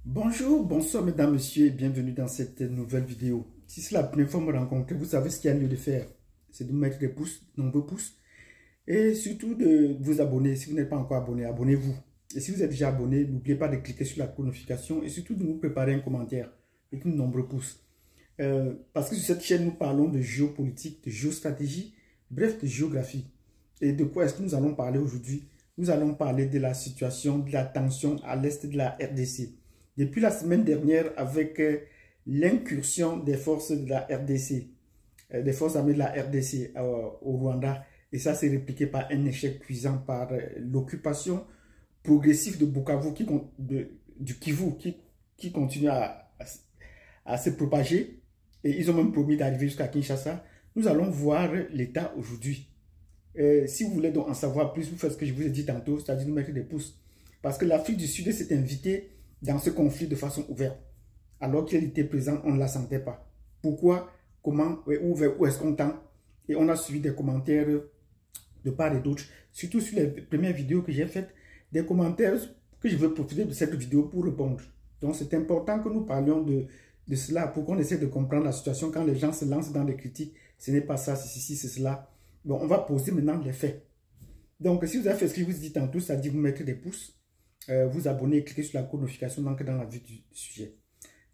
Bonjour, bonsoir mesdames, messieurs et bienvenue dans cette nouvelle vidéo. Si c'est la première fois que vous me rencontrez, vous savez ce qu'il y a lieu de faire. C'est de vous mettre des pouces, de nombreux pouces. Et surtout de vous abonner. Si vous n'êtes pas encore abonné, abonnez-vous. Et si vous êtes déjà abonné, n'oubliez pas de cliquer sur la cloche de notification et surtout de nous préparer un commentaire avec de nombreux pouces. Parce que sur cette chaîne, nous parlons de géopolitique, de géostratégie, bref, de géographie. Et de quoi est-ce que nous allons parler aujourd'hui? Nous allons parler de la situation, de la tension à l'est de la RDC. Depuis la semaine dernière, avec l'incursion des forces de la RDC, des forces armées de la RDC au Rwanda, et ça s'est répliqué par un échec cuisant, par l'occupation progressive de Bukavu, du Kivu, qui continue à se propager, et ils ont même promis d'arriver jusqu'à Kinshasa. Nous allons voir l'état aujourd'hui. Si vous voulez donc en savoir plus, vous faites ce que je vous ai dit tantôt, c'est-à-dire nous mettre des pouces. Parce que l'Afrique du Sud s'est invitée dans ce conflit de façon ouverte. Alors qu'elle était présente, on ne la sentait pas. Pourquoi, comment, où est-ce qu'on tend? Et on a suivi des commentaires de part et d'autre, surtout sur les premières vidéos que j'ai faites, des commentaires que je veux profiter de cette vidéo pour répondre. Donc c'est important que nous parlions de cela pour qu'on essaie de comprendre la situation quand les gens se lancent dans des critiques. Ce n'est pas ça, c'est ceci, c'est cela. Bon, on va poser maintenant les faits. Donc si vous avez fait ce que je vous ai dit tantôt, c'est-à-dire vous mettre des pouces, vous abonner et cliquer sur la cloche de notification donc dans la vue du sujet.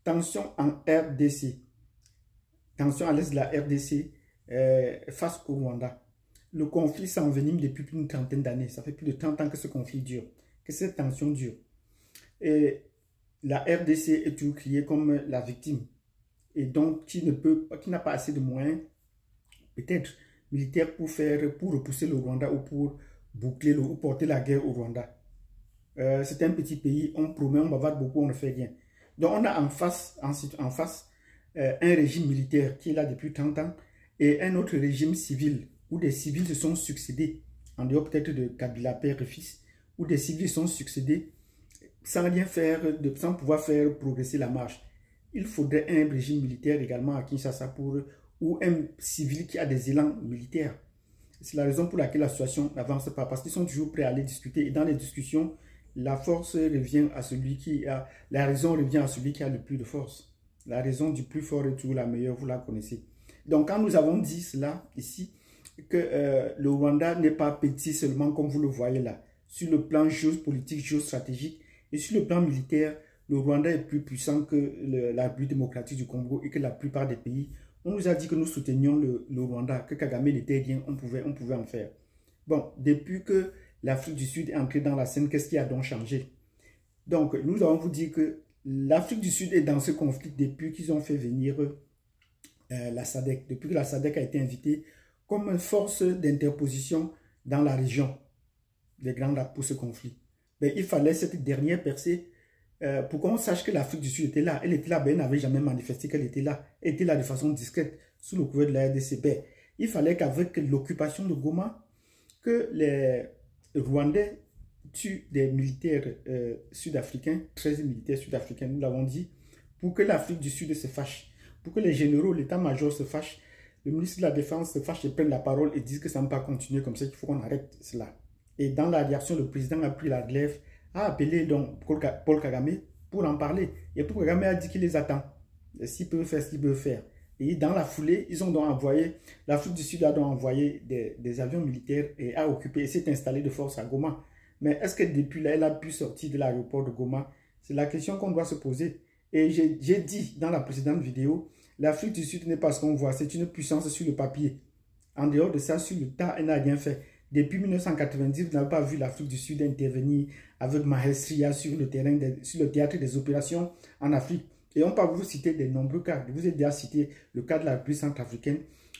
Tension en RDC. Tension à l'est de la RDC face au Rwanda. Le conflit s'envenime depuis plus d'une trentaine d'années. Ça fait plus de 30 ans que ce conflit dure, que cette tension dure. Et la RDC est toujours criée comme la victime. Et donc, qui n'a pas assez de moyens, peut-être militaires, pour repousser le Rwanda ou pour boucler ou porter la guerre au Rwanda. C'est un petit pays, on promet, on bavarde beaucoup, on ne fait rien. Donc on a en face un régime militaire qui est là depuis 30 ans et un autre régime civil où des civils se sont succédés, en dehors peut-être de Kabila père et fils, où des civils se sont succédés sans rien faire, sans pouvoir faire progresser la marche. Il faudrait un régime militaire également à Kinshasa ou un civil qui a des élans militaires. C'est la raison pour laquelle la situation n'avance pas, parce qu'ils sont toujours prêts à aller discuter et dans les discussions, la force revient à celui qui a, la raison revient à celui qui a le plus de force. La raison du plus fort est toujours la meilleure, vous la connaissez. Donc quand nous avons dit cela ici, que le Rwanda n'est pas petit seulement comme vous le voyez là, sur le plan géopolitique, géostratégique et sur le plan militaire, le Rwanda est plus puissant que la République démocratique du Congo et que la plupart des pays. On nous a dit que nous soutenions le Rwanda, que Kagame n'était rien, on pouvait en faire. Bon, depuis que l'Afrique du Sud est entrée dans la scène, qu'est-ce qui a donc changé? Donc, nous allons vous dire que l'Afrique du Sud est dans ce conflit depuis qu'ils ont fait venir la SADC, depuis que la SADC a été invitée comme une force d'interposition dans la région des Grands Lacs pour ce conflit. Mais il fallait cette dernière percée pour qu'on sache que l'Afrique du Sud était là. Elle était là, ben, elle n'avait jamais manifesté qu'elle était là. Elle était là de façon discrète, sous le couvert de la RDC. Ben, il fallait qu'avec l'occupation de Goma, que les Rwandais tuent des militaires sud-africains, 13 militaires sud-africains, nous l'avons dit, pour que l'Afrique du Sud se fâche, pour que les généraux, l'état-major se fâche, le ministre de la Défense se fâche et prenne la parole et dise que ça ne peut pas continuer comme ça, qu'il faut qu'on arrête cela. Et dans la réaction, le président a pris la relève, a appelé donc Paul Kagame pour en parler. Et Paul Kagame a dit qu'il les attend, s'il peut faire ce qu'il peut faire. Et dans la foulée, ils ont donc envoyé, l'Afrique du Sud a donc envoyé des avions militaires et a occupé et s'est installé de force à Goma. Mais est-ce que depuis là, elle a pu sortir de l'aéroport de Goma? C'est la question qu'on doit se poser. Et j'ai dit dans la précédente vidéo, l'Afrique du Sud n'est pas ce qu'on voit, c'est une puissance sur le papier. En dehors de ça, sur le tas, elle n'a rien fait. Depuis 1990, vous n'avez pas vu l'Afrique du Sud intervenir avec maestria sur le théâtre des opérations en Afrique. Et on peut vous citer de nombreux cas. Je vous ai déjà cité le cas de la République centrafricaine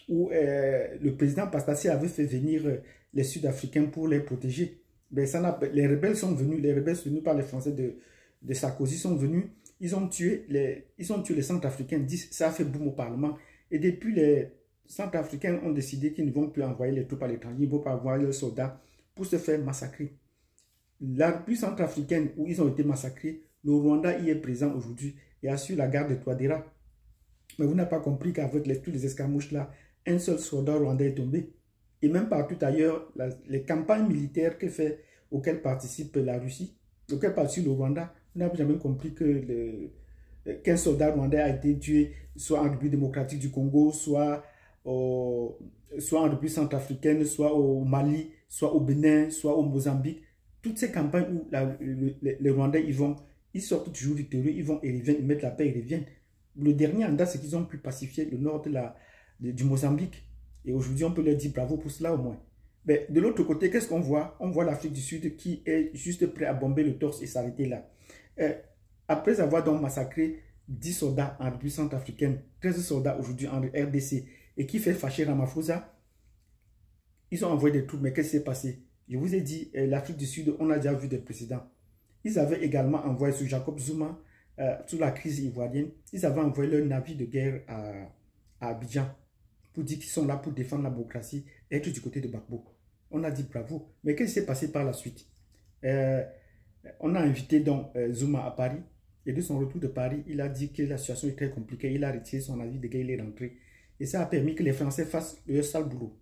où le président Pastassi avait fait venir les Sud-Africains pour les protéger. Mais les rebelles sont venus par les Français de Sarkozy sont venus. Ils ont tué les Centrafricains. Ça a fait boum au Parlement. Et depuis, les Centrafricains ont décidé qu'ils ne vont plus envoyer les troupes à l'étranger. Ils ne vont pas envoyer leurs soldats pour se faire massacrer. La République centrafricaine où ils ont été massacrés, le Rwanda y est présent aujourd'hui et assure la garde de Touadéra. Mais vous n'avez pas compris qu'avec tous les escarmouches là, un seul soldat rwandais est tombé. Et même partout ailleurs, les campagnes militaires auxquelles participe la Russie, auxquelles participe le Rwanda, Vous n'avez jamais compris que qu'un soldat rwandais a été tué soit en République démocratique du Congo, soit en République centrafricaine, soit au Mali, soit au Bénin, soit au Mozambique. Toutes ces campagnes où les Rwandais ils sortent toujours victorieux, ils vont et reviennent, ils mettent la paix et reviennent. Le dernier en date, c'est qu'ils ont pu pacifier le nord du Mozambique. Et aujourd'hui, on peut leur dire bravo pour cela au moins. Mais de l'autre côté, qu'est-ce qu'on voit? On voit l'Afrique du Sud qui est juste prêt à bomber le torse et s'arrêter là. Après avoir donc massacré 10 soldats en République centrafricaine, 13 soldats aujourd'hui en RDC, et qui fait fâcher Ramaphosa, ils ont envoyé des troupes. Mais qu'est-ce qui s'est passé? Je vous ai dit, l'Afrique du Sud, on a déjà vu des présidents. Ils avaient également envoyé sur Jacob Zuma, sous la crise ivoirienne, ils avaient envoyé leur navire de guerre à Abidjan pour dire qu'ils sont là pour défendre la démocratie et être du côté de Gbagbo. On a dit bravo. Mais qu'est-ce qui s'est passé par la suite? On a invité donc Zuma à Paris. Et de son retour de Paris, il a dit que la situation est très compliquée. Il a retiré son avis de guerre, il est rentré. Et ça a permis que les Français fassent leur sale boulot.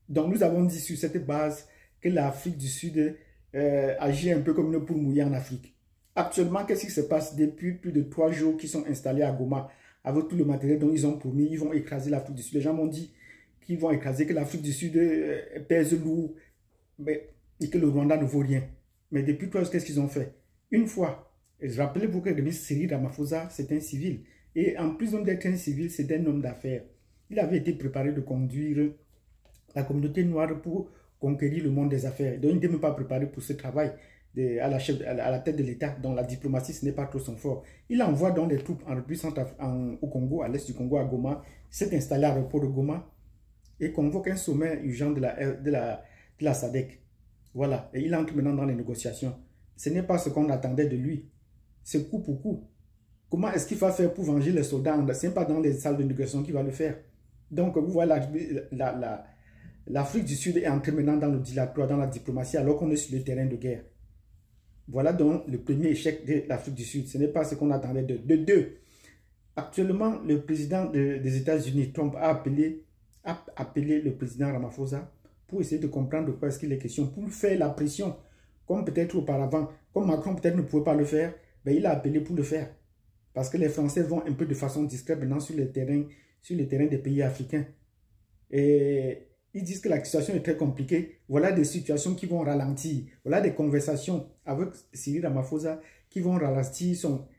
Donc nous avons dit sur cette base que l'Afrique du Sud agit un peu comme une poule mouillée en Afrique. Actuellement, qu'est-ce qui se passe? Depuis plus de 3 jours qu'ils sont installés à Goma, avec tout le matériel dont ils ont promis, ils vont écraser l'Afrique du Sud. Les gens m'ont dit qu'ils vont écraser, que l'Afrique du Sud pèse lourd, et que le Rwanda ne vaut rien. Mais depuis 3 jours, qu'est-ce qu'ils ont fait? Une fois, rappelez-vous que le ministre Cyril Ramaphosa, c'est un civil. Et en plus d'être un civil, c'est un homme d'affaires. Il avait été préparé de conduire la communauté noire pour conquérir le monde des affaires. Donc, il n'était même pas préparé pour ce travail à la tête de l'État, dont la diplomatie, ce n'est pas trop son fort. Il envoie donc des troupes en République au Congo, à l'est du Congo, à Goma, s'est installé à l'aéroport de Goma et convoque un sommet urgent de la SADC. Voilà, et il entre maintenant dans les négociations. Ce n'est pas ce qu'on attendait de lui. C'est coup pour coup. Comment est-ce qu'il va faire pour venger les soldats? Ce n'est pas dans les salles de négociation qu'il va le faire. Donc, vous voyez, l'Afrique du Sud est entrée maintenant dans le dilatoire, dans la diplomatie, alors qu'on est sur le terrain de guerre. Voilà donc le premier échec de l'Afrique du Sud. Ce n'est pas ce qu'on attendait de deux. Actuellement, le président des États-Unis, Trump, a appelé le président Ramaphosa pour essayer de comprendre de quoi est-ce qu'il est question, pour faire la pression, comme peut-être auparavant, comme Macron peut-être ne pouvait pas le faire, ben il a appelé pour le faire. Parce que les Français vont un peu de façon discrète maintenant sur les terrains des pays africains. Et ils disent que la situation est très compliquée. Voilà des situations qui vont ralentir. Voilà des conversations avec Cyril Ramaphosa qui vont ralentir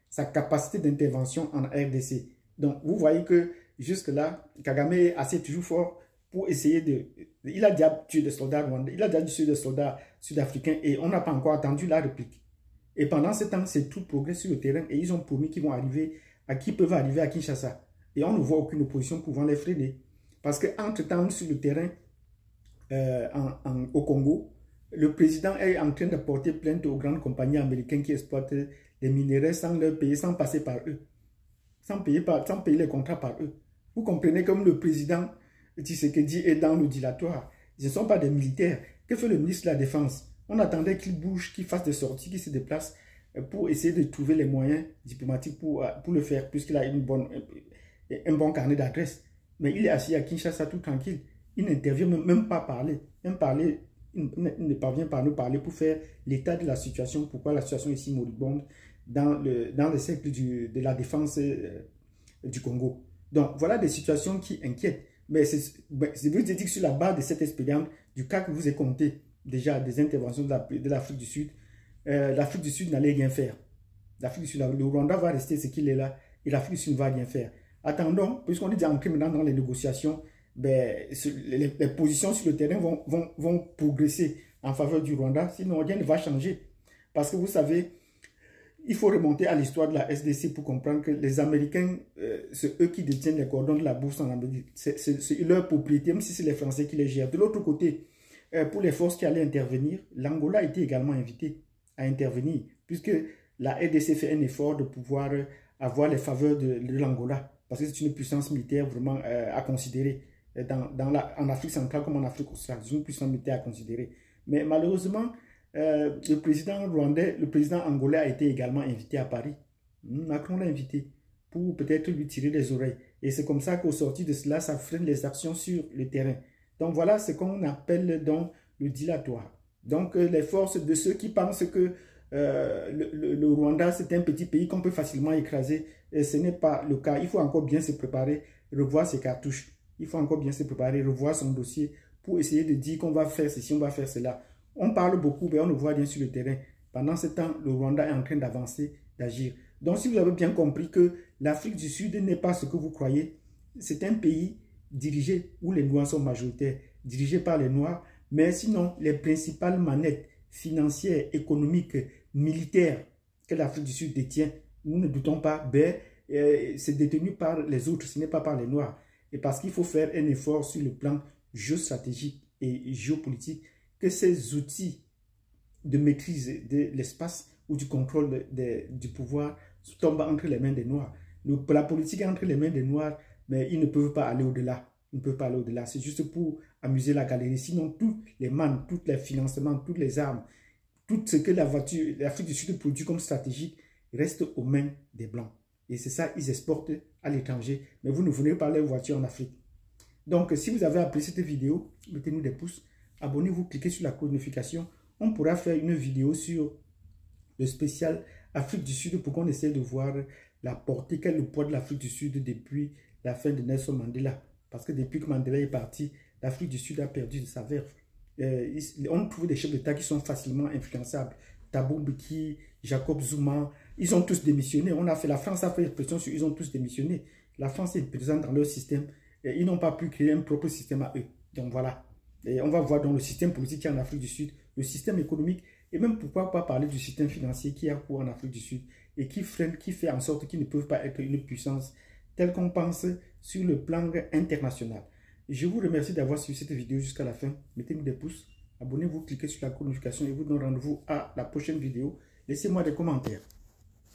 sa capacité d'intervention en RDC. Donc, vous voyez que jusque-là, Kagame est assez toujours fort pour essayer de... Il a déjà tué des soldats rwandais, il a déjà tué des soldats sud-africains et on n'a pas encore attendu la réplique. Et pendant ce temps, c'est tout progrès sur le terrain et ils ont promis qu'ils peuvent arriver à Kinshasa. Et on ne voit aucune opposition pouvant les freiner. Parce qu'entre-temps, sur le terrain, au Congo, le président est en train de porter plainte aux grandes compagnies américaines qui exploitent les minéraux sans leur payer, sans passer par eux, sans payer les contrats par eux. Vous comprenez comme le président Tshisekedi est dans le dilatoire. Ce ne sont pas des militaires. Que fait le ministre de la Défense? On attendait qu'il bouge, qu'il fasse des sorties, qu'il se déplace pour essayer de trouver les moyens diplomatiques pour le faire, puisqu'il a un bon carnet d'adresses. Mais il est assis à Kinshasa tout tranquille. Il n'intervient même pas à parler. Il ne parvient pas à nous parler pour faire l'état de la situation, pourquoi la situation est si moribonde dans le cercle de la défense du Congo. Donc, voilà des situations qui inquiètent. Mais je vous ai dit que sur la base de cette expérience, du cas que vous avez compté déjà des interventions de l'Afrique du Sud, l'Afrique du Sud n'allait rien faire. L'Afrique du Sud, le Rwanda va rester ce qu'il est là et l'Afrique du Sud ne va rien faire. Attendons, puisqu'on est déjà entré maintenant dans les négociations, ben, les positions sur le terrain vont progresser en faveur du Rwanda, sinon rien ne va changer. Parce que vous savez, il faut remonter à l'histoire de la SDC pour comprendre que les Américains, c'est eux qui détiennent les cordons de la bourse en Amérique. C'est leur propriété, même si c'est les Français qui les gèrent. De l'autre côté, pour les forces qui allaient intervenir, l'Angola a été également invité à intervenir, puisque la RDC fait un effort de pouvoir avoir les faveurs de l'Angola, parce que c'est une puissance militaire vraiment à considérer en Afrique centrale comme en Afrique australe. C'est une puissance militaire à considérer. Mais malheureusement, le président rwandais, le président angolais a été également invité à Paris. Macron l'a invité pour peut-être lui tirer les oreilles. Et c'est comme ça qu'au sorti de cela, ça freine les actions sur le terrain. Donc voilà ce qu'on appelle donc le dilatoire. Donc les forces de ceux qui pensent que le Rwanda, c'est un petit pays qu'on peut facilement écraser. Et ce n'est pas le cas. Il faut encore bien se préparer, revoir ses cartouches. Il faut encore bien se préparer, revoir son dossier pour essayer de dire qu'on va faire ceci, on va faire cela. On parle beaucoup, mais on ne voit rien sur le terrain. Pendant ce temps, le Rwanda est en train d'avancer, d'agir. Donc, si vous avez bien compris que l'Afrique du Sud n'est pas ce que vous croyez, c'est un pays dirigé où les Noirs sont majoritaires, dirigé par les Noirs, mais sinon, les principales manettes financières, économiques, militaires que l'Afrique du Sud détient, nous ne doutons pas, c'est détenu par les autres, ce n'est pas par les Noirs. Et parce qu'il faut faire un effort sur le plan géostratégique et géopolitique, que ces outils de maîtrise de l'espace ou du contrôle du pouvoir tombent entre les mains des Noirs. La politique est entre les mains des Noirs, mais ils ne peuvent pas aller au-delà. Ils ne peuvent pas aller au-delà. C'est juste pour amuser la galerie. Sinon, tous les mannes, tous les financements, toutes les armes, tout ce que l'Afrique du Sud produit comme stratégique reste aux mains des Blancs. Et c'est ça, ils exportent à l'étranger. Mais vous ne venez pas les voitures en Afrique. Donc, si vous avez apprécié cette vidéo, mettez-nous des pouces. Abonnez-vous, cliquez sur la cloche de notification. On pourra faire une vidéo sur le spécial Afrique du Sud pour qu'on essaie de voir la portée, quel est le poids de l'Afrique du Sud depuis la fin de Nelson Mandela. Parce que depuis que Mandela est parti, l'Afrique du Sud a perdu de sa verve. On trouve des chefs d'État qui sont facilement influençables. Thabo Mbeki, Jacob Zuma, ils ont tous démissionné. La France a fait pression sur eux, ils ont tous démissionné. La France est présente dans leur système. Et ils n'ont pas pu créer un propre système à eux. Donc voilà. Et on va voir dans le système politique en Afrique du Sud, le système économique, et même pourquoi pas parler du système financier qui a cours en Afrique du Sud et qui freine, qui fait en sorte qu'ils ne peuvent pas être une puissance telle qu'on pense sur le plan international. Je vous remercie d'avoir suivi cette vidéo jusqu'à la fin. Mettez-nous des pouces, abonnez-vous, cliquez sur la notification et vous donne rendez-vous à la prochaine vidéo. Laissez-moi des commentaires.